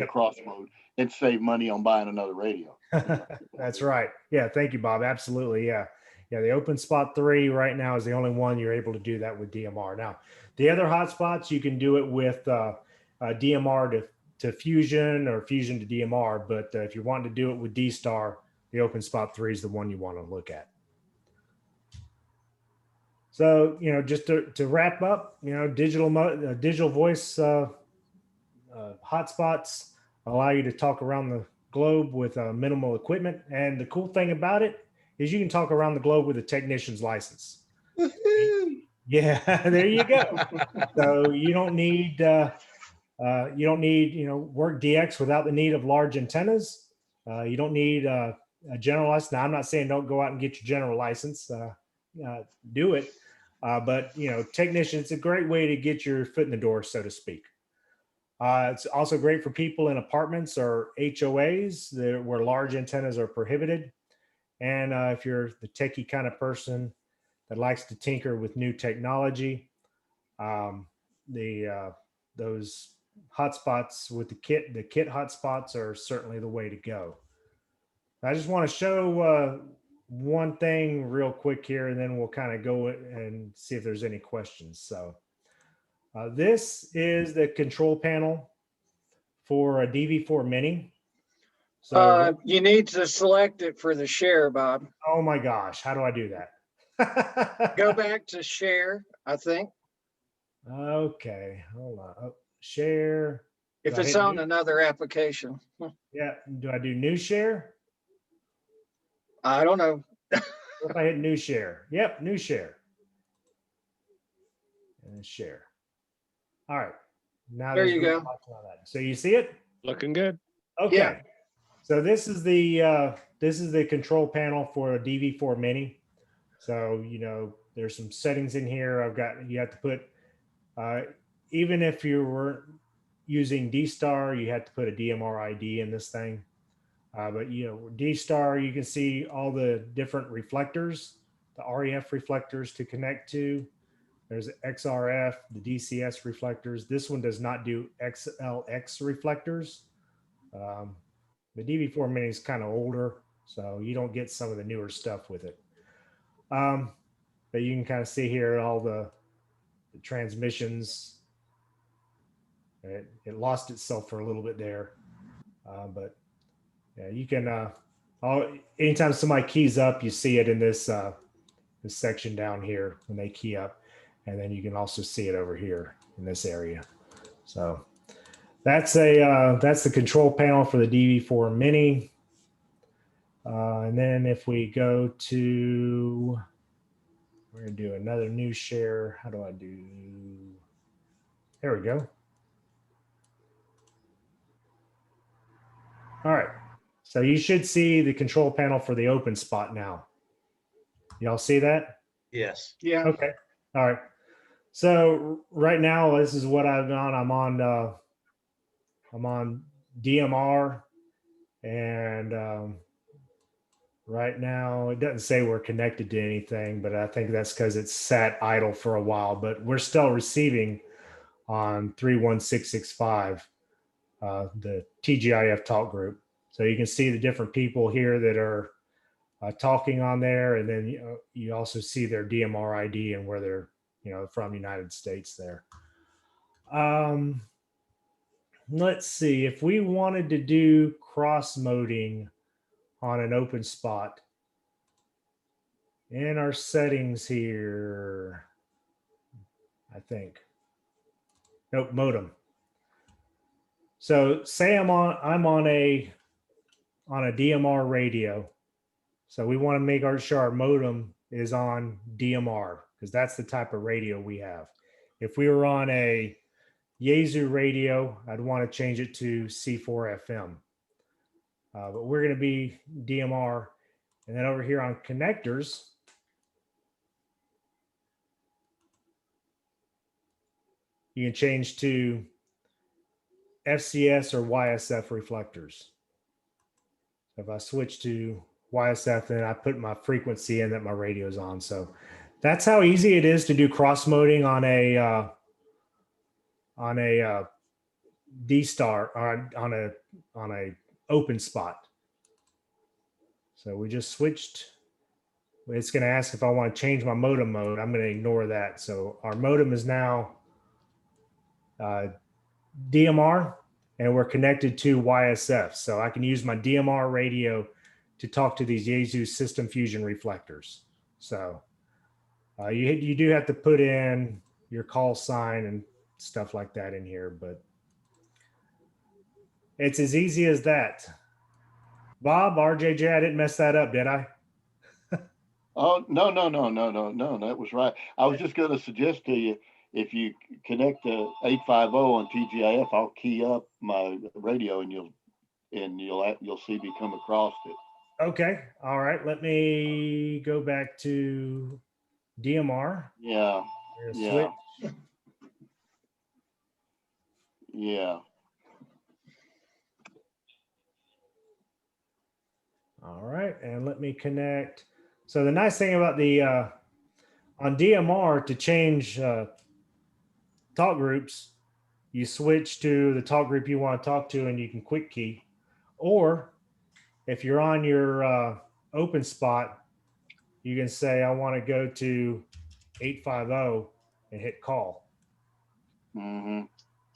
cross mode and save money on buying another radio. That's right. Yeah, thank you, Bob. Absolutely. Yeah. The Open Spot 3 right now is the only one you're able to do that with DMR. Now, the other hotspots, you can do it with DMR to Fusion or Fusion to DMR. But if you want to do it with D-Star, the Open Spot 3 is the one you want to look at. So, you know, just to wrap up, you know, digital voice hotspots allow you to talk around the globe with minimal equipment. And the cool thing about it is you can talk around the globe with a technician's license. Yeah, there you go. So you don't need work DX without the need of large antennas. You don't need a general license. Now, I'm not saying don't go out and get your general license. Do it. But, you know, technician, it's a great way to get your foot in the door, so to speak. It's also great for people in apartments or HOAs where large antennas are prohibited. And if you're the techie kind of person that likes to tinker with new technology, those hotspots with the kit hotspots are certainly the way to go. I just want to show one thing real quick here, and then we'll kind of go and see if there's any questions. So this is the control panel for a DV4 Mini. So you need to select it for the share, Bob. Oh my gosh, how do I do that? Go back to share, I think. Okay, hold on. Oh, share. If it's on another application. Yeah, do I do new share? I don't know. If I hit new share. Yep, new share. And share. All right. Now there you go. So you see it? Looking good. Okay. Yeah. So this is the control panel for a DV4 Mini. So, you know, there's some settings in here. You have to put, even if you were using D-Star, you had to put a DMR ID in this thing. But, you know, D-Star, you can see all the different reflectors, the REF reflectors to connect to. There's XRF, the DCS reflectors. This one does not do XLX reflectors. The DV4 Mini is kind of older, so you don't get some of the newer stuff with it. But you can kind of see here all the transmissions. It lost itself for a little bit there. But yeah, you can, anytime somebody keys up, you see it in this section down here when they key up. And then you can also see it over here in this area. So that's the control panel for the DV4 Mini. And then if we go to, we're going to do another new share. How do I do? There we go. All right. So you should see the control panel for the open spot now. Y'all see that? Yes. Yeah. Okay. All right. So right now, this is what I'm on. I'm on DMR, and right now it doesn't say we're connected to anything, but I think that's because it's sat idle for a while. But we're still receiving on 31665, the TGIF talk group. So you can see the different people here that are talking on there, and then you also see their DMR ID and where they're from United States there. Let's see, if we wanted to do cross-moding on an open spot in our settings here, I think. Nope, modem. So say I'm on a DMR radio. So we want to make sure our modem is on DMR because that's the type of radio we have. If we were on a Yaesu radio, I'd want to change it to C4 FM. But we're going to be DMR. And then over here on connectors, you can change to FCS or YSF reflectors. So if I switch to YSF, then I put my frequency in that my radio is on. So that's how easy it is to do cross-moding on a D-Star or on a open spot. So we just switched. It's going to ask if I want to change my modem mode. I'm going to ignore that. So our modem is now DMR, and we're connected to YSF. So I can use my DMR radio to talk to these Yaesu system fusion reflectors. So you do have to put in your call sign and stuff like that in here, but it's as easy as that. Bob, RJJ, I didn't mess that up, did I? Oh, no, that was right. I was just going to suggest to you, if you connect to 850 on TGIF, I'll key up my radio and you'll see me come across it. Okay. All right. Let me go back to DMR. Yeah. Yeah. Switch. Yeah. All right. And let me connect. So the nice thing about the on DMR, to change talk groups, you switch to the talk group you want to talk to and you can quick key. Or if you're on your open spot, you can say, I want to go to 850 and hit call. Mm-hmm.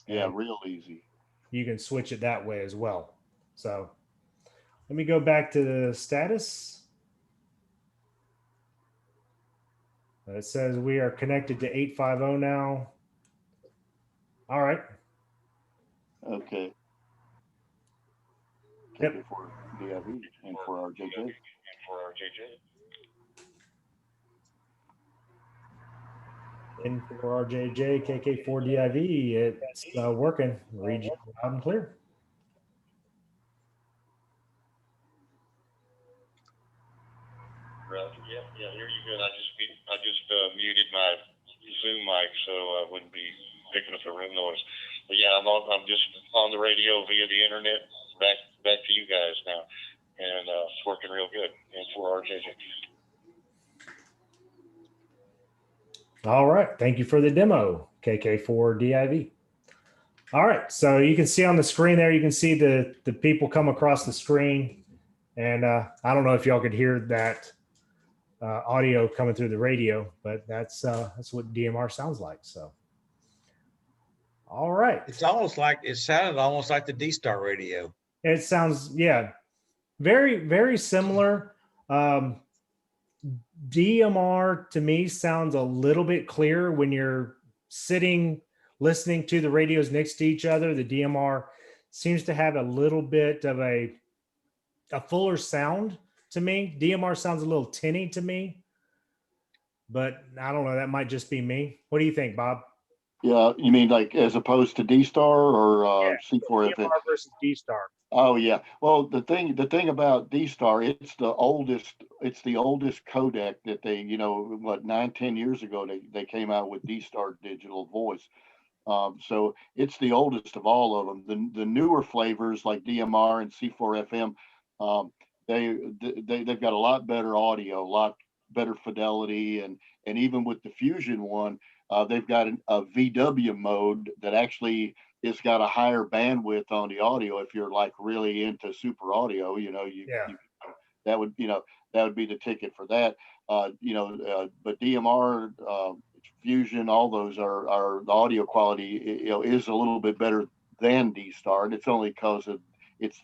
Yeah, real easy. You can switch it that way as well. So let me go back to the status. It says we are connected to 850 now. All right. Okay. Yep. KK4DIV and for RJJ. And for RJJ, KK4DIV, it's working. Read you loud and clear. Yeah, here you go. I just muted my Zoom mic so I wouldn't be picking up the room noise. But yeah, I'm just on the radio via the internet. Back to you guys now, and it's working real good. And for RJJ. All right. Thank you for the demo, KK4DIV. All right. So you can see on the screen there, you can see the people come across the screen. And I don't know if y'all could hear that audio coming through the radio, but that's what DMR sounds like. So, all right. It sounded almost like the D-Star radio. It sounds, yeah, very, very similar. DMR to me sounds a little bit clearer when you're sitting listening to the radios next to each other, the DMR seems to have a little bit of a fuller sound to me. DMR sounds a little tinny to me, but I don't know. That might just be me. What do you think, Bob? Yeah, you mean like as opposed to D-Star or C4FM? DMR versus D-Star. Oh yeah. Well, the thing about D-Star, it's the oldest codec that they, 9-10 years ago they came out with D-Star digital voice. So it's the oldest of all of them. The newer flavors like DMR and C4FM, they've got a lot better audio, a lot better fidelity, and even with the Fusion one, they've got a VW mode that actually it's got a higher bandwidth on the audio. If you're like really into super audio, that would be the ticket for that. But DMR, Fusion, all those are the audio quality, is a little bit better than D-Star, and it's only because of it's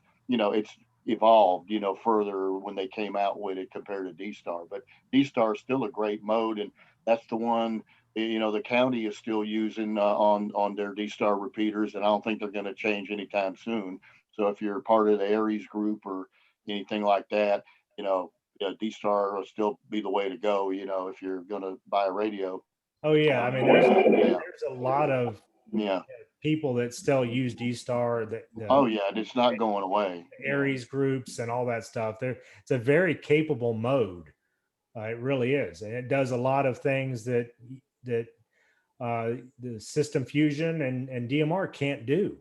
evolved, further when they came out with it compared to D-Star. But D-Star is still a great mode, and that's the one the county is still using on their D-Star repeaters, and I don't think they're going to change anytime soon. So if you're part of the Aries group or anything like that, D-Star will still be the way to go, if you're going to buy a radio. Oh yeah, I mean there's a lot of people that still use D-Star. It's not going away. Aries groups and all that stuff. It's a very capable mode. It really is, and it does a lot of things that the System Fusion and DMR can't do.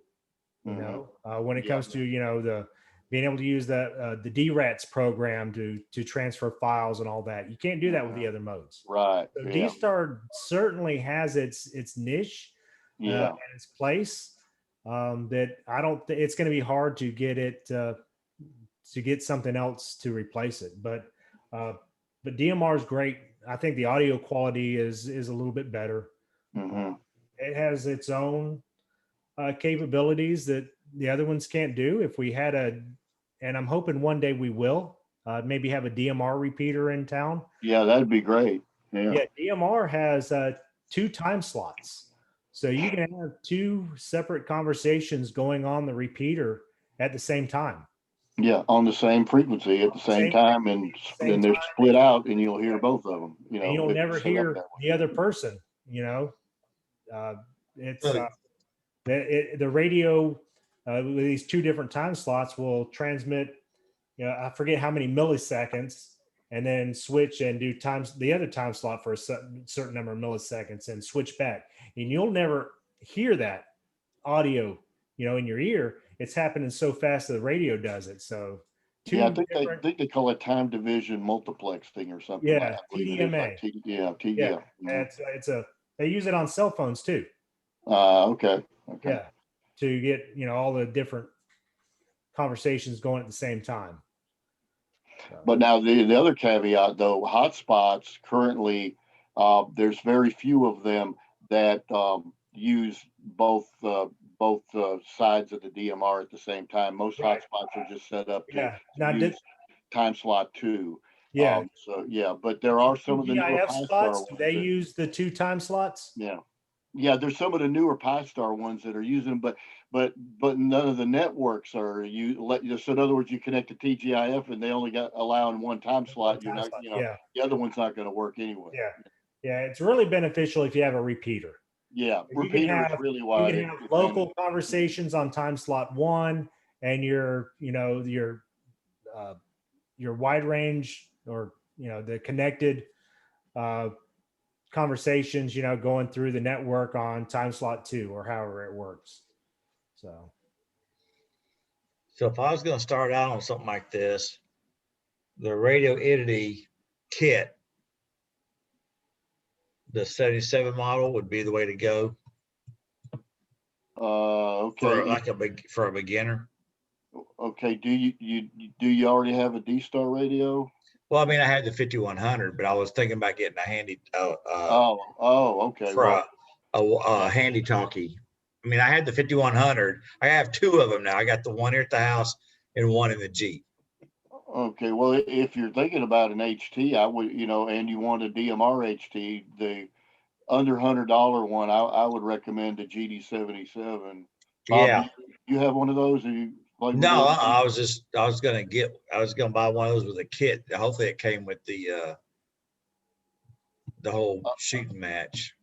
When it comes to the being able to use the DRATS program to transfer files and all that, you can't do that with the other modes. Right. So D-Star certainly has its niche, and its place. That I don't. It's going to be hard to get it to get something else to replace it, but DMR is great. I think the audio quality is a little bit better. Mm-hmm. It has its own capabilities that the other ones can't do. If we had and I'm hoping one day we will, maybe have a DMR repeater in town. Yeah, that'd be great. Yeah, DMR has 2 time slots. So you can have 2 separate conversations going on the repeater at the same time. Yeah, on the same frequency at the same time, and then they're split out, and you'll hear both of them. And you'll never hear the other person. It's the radio with these 2 different time slots will transmit. I forget how many milliseconds, and then switch and do the other time slot for a certain number of milliseconds, and switch back. And you'll never hear that audio, in your ear. It's happening so fast that the radio does it. So I think they call it time division multiplexing or something. Yeah, TDMA. They use it on cell phones too. Okay. Yeah, to get all the different conversations going at the same time. But now the other caveat, though, hotspots currently, there's very few of them that use both sides of the DMR at the same time. Most hotspots are just set up to use time slot 2. Yeah. But there are some of the newer spots. Do they use the 2 time slots? Yeah. There's some of the newer Pi-Star ones that are using them, but none of the networks are so in other words, you connect to TGIF and they only allowing 1 time slot. You're not, the other one's not going to work anyway. Yeah. It's really beneficial if you have a repeater. Yeah, repeater is really wide. You can have local conversations on time slot 1, and your wide range or the connected conversations, going through the network on time slot 2 or however it works. So if I was going to start out on something like this, the Radio Entity kit, the 77 model would be the way to go. Okay. For a beginner. Okay. Do you already have a D-Star radio? Well, I mean, I had the 5100, but I was thinking about getting a handy. Okay. For a handy talkie. I mean, I had the 5100. I have 2 of them now. I got the one here at the house and one in the Jeep. Okay, well, if you're thinking about an HT, I would, and you want a DMR HT, under $100 one, I would recommend the GD77. Yeah. You have one of those? Or you like No, I was gonna buy one of those with a kit. Hopefully it came with the whole shooting match.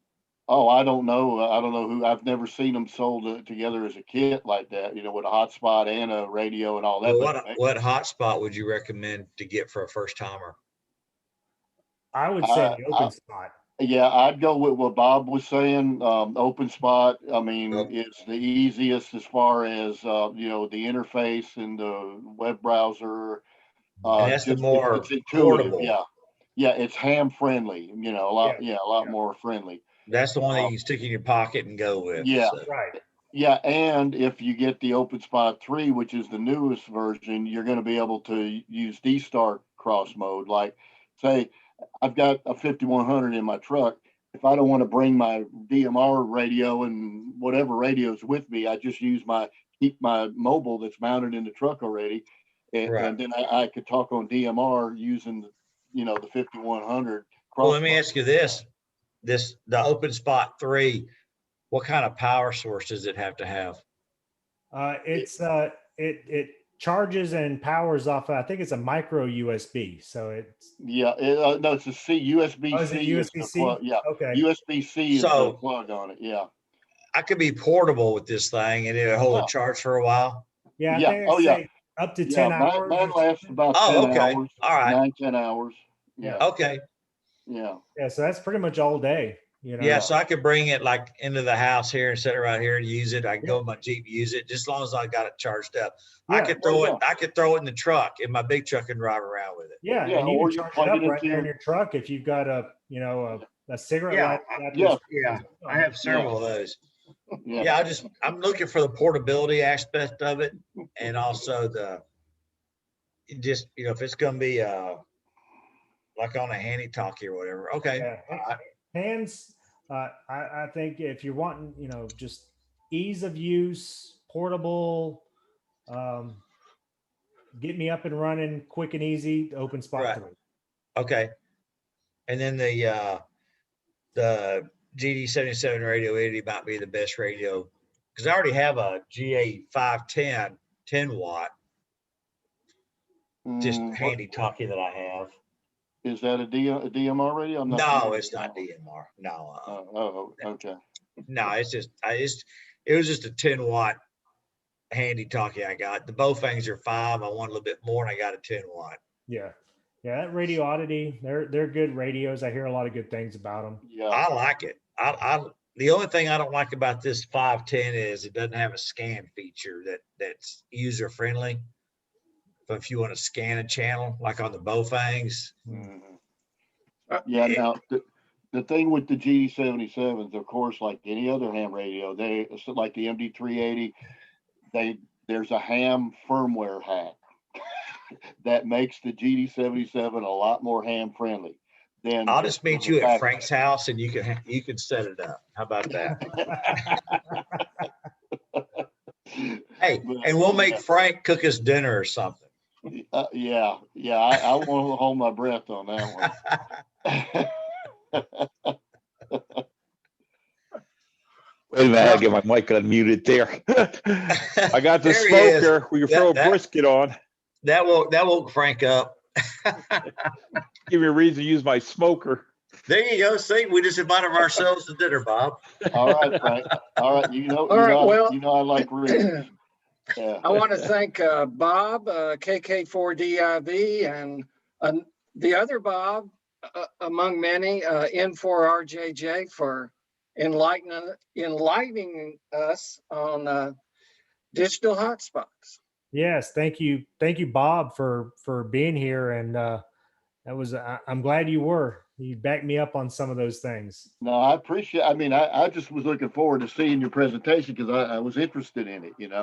Oh, I don't know. I don't know who. I've never seen them sold together as a kit like that. You know, with a hotspot and a radio and all that. Well, what hotspot would you recommend to get for a first timer? I would say the open spot. Yeah, I'd go with what Bob was saying. Open spot, I mean, Yep. it's the easiest as far as you know, the interface and the web browser. And that's the more it's intuitive. portable. Yeah, yeah, it's ham friendly. You know, a lot more friendly. That's the one that you can stick in your pocket and go with. Yeah. So. Right. Yeah, and if you get the OpenSpot 3, which is the newest version, you're going to be able to use D-Star cross mode. Like, say, I've got a 5100 in my truck. If I don't want to bring my DMR radio and whatever radios with me, I just keep my mobile that's mounted in the truck already, and then I could talk on DMR using the 5100. Well, let me ask you this: the OpenSpot 3. What kind of power source does it have to have? It charges and powers off. I think it's a micro USB. So it's no, it's a USB-C. Oh, is it USB-C? Yeah. Okay. USB-C is the plug on it. Yeah. I could be portable with this thing and it'll hold a charge for a while. Yeah. I think I say up to 10 hours. Mine lasts about 10 hours. All right. 9-10 hours. Yeah. Okay. Yeah. Yeah. So that's pretty much all day. Yeah, so I could bring it like into the house here and set it right here and use it. I can go in my Jeep, use it, just as long as I got it charged up. Yeah, I could throw it in the truck, in my big truck, and drive around with it. Yeah, and you can charge it up right there in your truck if you've got a cigarette light. Yeah, I have several of those. Yeah, I'm looking for the portability aspect of it, and also if it's gonna be like on a handy talkie or whatever. Okay. Yeah. Hands, I think if you're wanting, just ease of use, portable, get me up and running, quick and easy, OpenSpot 3. Okay. And then the GD77 radio 80 might be the best radio because I already have a GA510 10 watt, just handy talkie that I have. Is that a DMR radio? No, it's not DMR. No. Okay. No, it was just a 10 watt handy talkie I got. The both things are 5. I want a little bit more, and I got a 10 watt. Yeah. Yeah, that Radio Oddity, they're good radios. I hear a lot of good things about them. Yeah, I like it. The only thing I don't like about this 510 is it doesn't have a scan feature that's user friendly. But if you want to scan a channel, like on the Bowfangs. Yeah. Now, the thing with the GD77s, of course, like any other ham radio, like the MD380, there's a ham firmware hack that makes the GD77 a lot more ham friendly. Then I'll just meet you at Frank's house and you can set it up. How about that? Hey, and we'll make Frank cook us dinner or something. Yeah. I want to hold my breath on that one. Wait a minute, I had to get my mic unmuted there. I got the smoker. We can throw a brisket on. That woke Frank up. Give me a reason to use my smoker. There you go. See, we just invited ourselves to dinner, Bob. All right, Frank. All right, I like reasons. Yeah. I want to thank Bob, KK4DIV, and the other Bob, among many, N4RJJ, for enlightening us on digital hotspots. Yes, thank you, Bob, for being here, and I'm glad you backed me up on some of those things. No, I appreciate. I mean, I just was looking forward to seeing your presentation because I was interested in it, and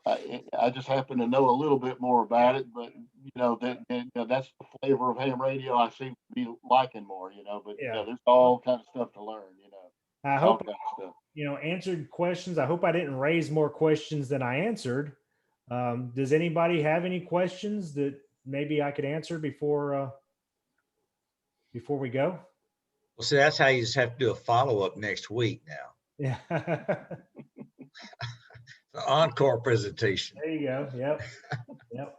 I just happen to know a little bit more about it, but that's the flavor of ham radio I seem to be liking more, but there's all kinds of stuff to learn, I hope answered questions. I hope I didn't raise more questions than I answered. Does anybody have any questions that maybe I could answer before we go? Well, see, that's how you just have to do a follow-up next week now. Yeah. The encore presentation. There you go. Yep. Yep.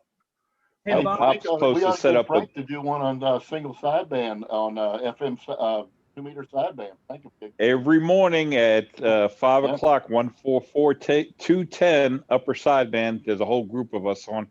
Hey, Hey, Bob, we I'm supposed to gotta set get up a, Frank to do one on single sideband on FM 2-meter sideband. Thank you. every morning at 5 Yeah. o'clock, 144-210 upper sideband. There's a whole group of us on